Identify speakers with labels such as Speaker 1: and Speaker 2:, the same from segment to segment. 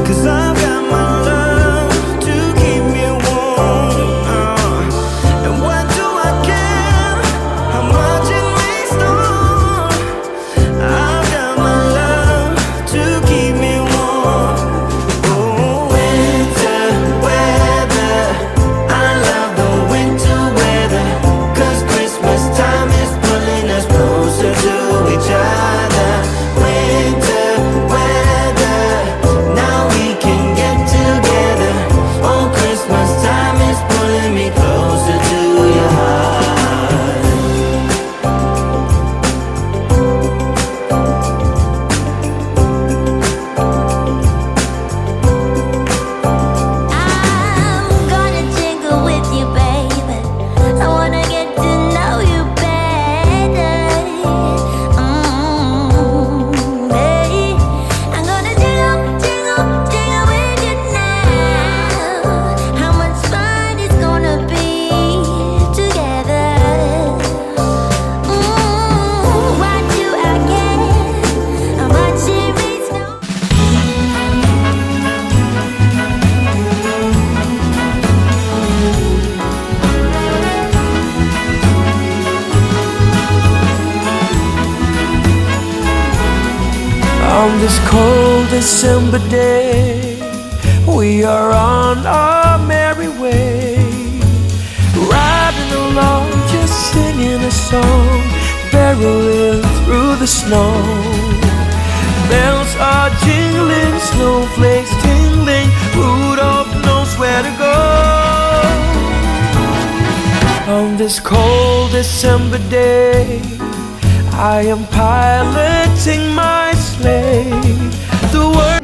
Speaker 1: 'cause I've got my love to keep me warm. And what do I care how much it may storm? I've got my love to keep me warm. Oh, winter weather, I love the winter weather, 'cause Christmas time is pulling us closer to each other. Winter weather, now we can get together. Oh, Christmas time is pulling me closer to your heart.
Speaker 2: I'm gonna jingle with you, baby. I wanna get to know you better. Hey. I'm gonna jingle, jingle, jingle with you now. How much fun it's gonna be together. What do I care how much it means to
Speaker 1: On this cold December day, we are on our merry way, riding along, just singing a song, barreling through the snow. Bells are jingling, snowflakes tingling, Rudolph knows where to go. On this cold December day, I am piloting my sleigh. The world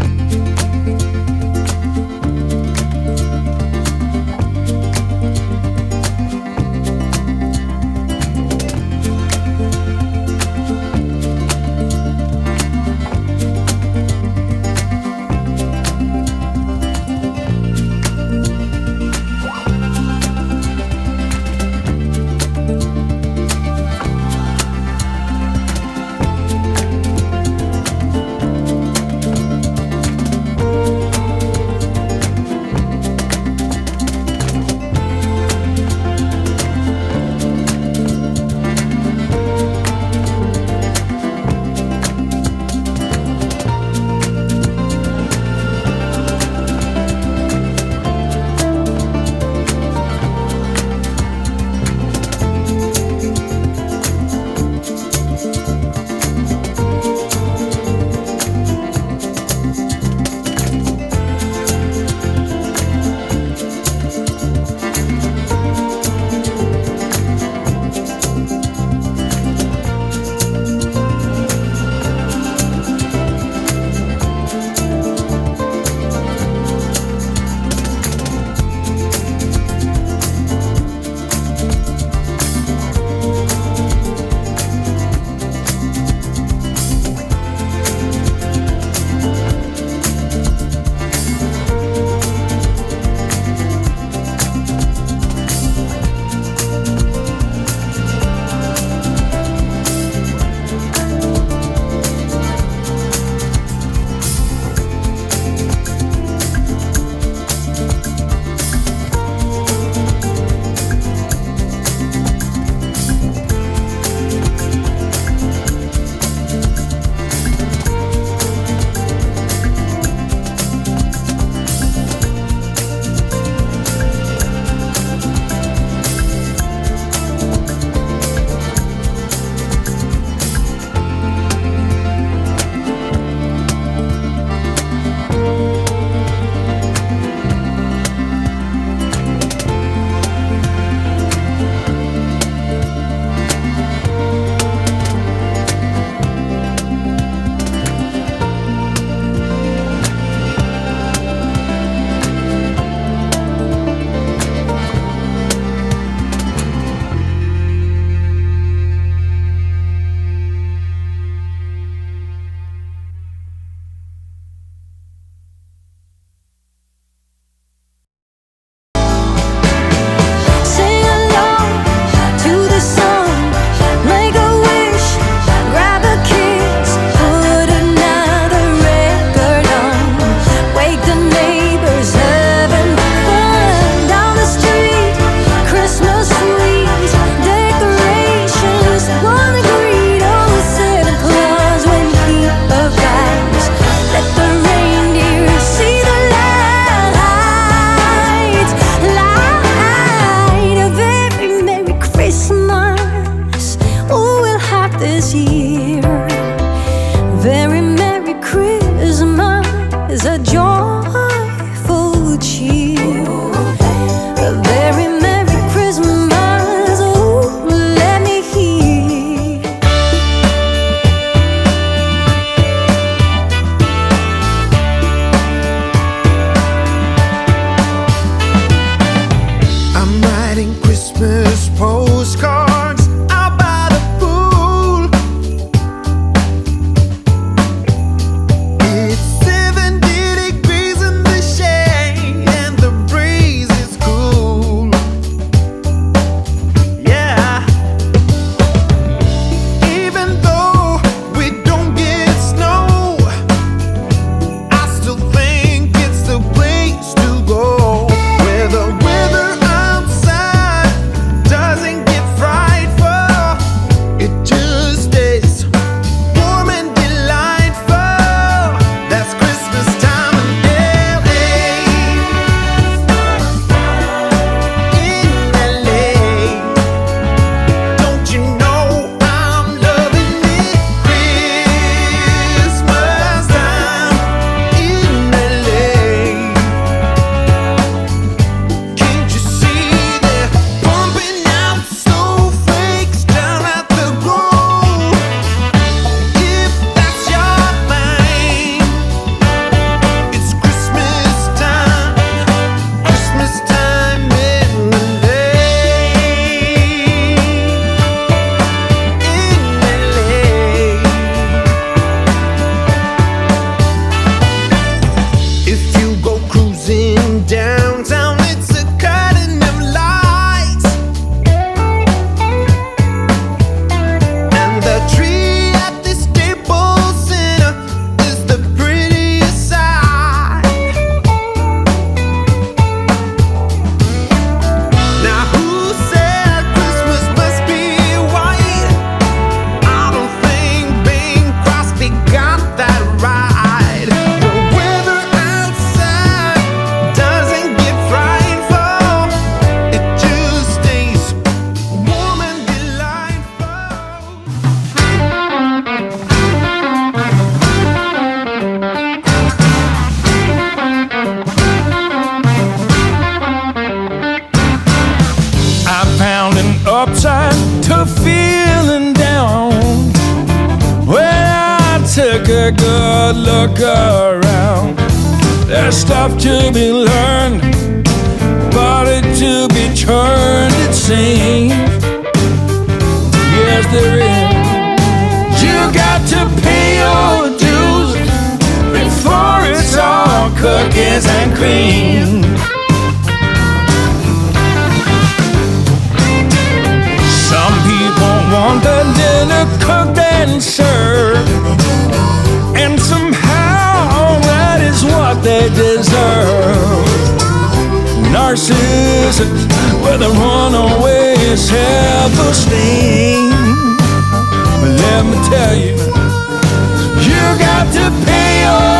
Speaker 3: is a joyful cheer. A very Merry Christmas, oh, let me hear.
Speaker 1: I'm writing Christmas postcards out by the pool. It's 70 degrees in the shade and the breeze is cool. Yeah. Even though we don't get snow, I still think it's the place to go. Where the weather outside doesn't get frightful, it just stays warm and delightful. That's Christmas time in LA. In LA. Don't you know I'm loving it? Christmas time in LA. Can't you see they're pumping out snowflakes down at the Grove? If that's your thing, it's Christmas time in LA. If you go cruising downtown, it's a curtain of lights, and the tree at the Staples Center is the prettiest sight. Now who said Christmas must be white? I don't think Bing Crosby got that right. The weather outside doesn't get frightful, it just stays warm and delightful. I found an upside to feeling down when I took a good look around. There's stuff to be learned, but it to be turned, it seems. Yes, there is. You got to pay your dues before it's all cookies and cream. Some people want the dinner cooked and served, and somehow that is what they deserve. Narcissus with a runaway self-esteem. But let me tell you, you got to pay your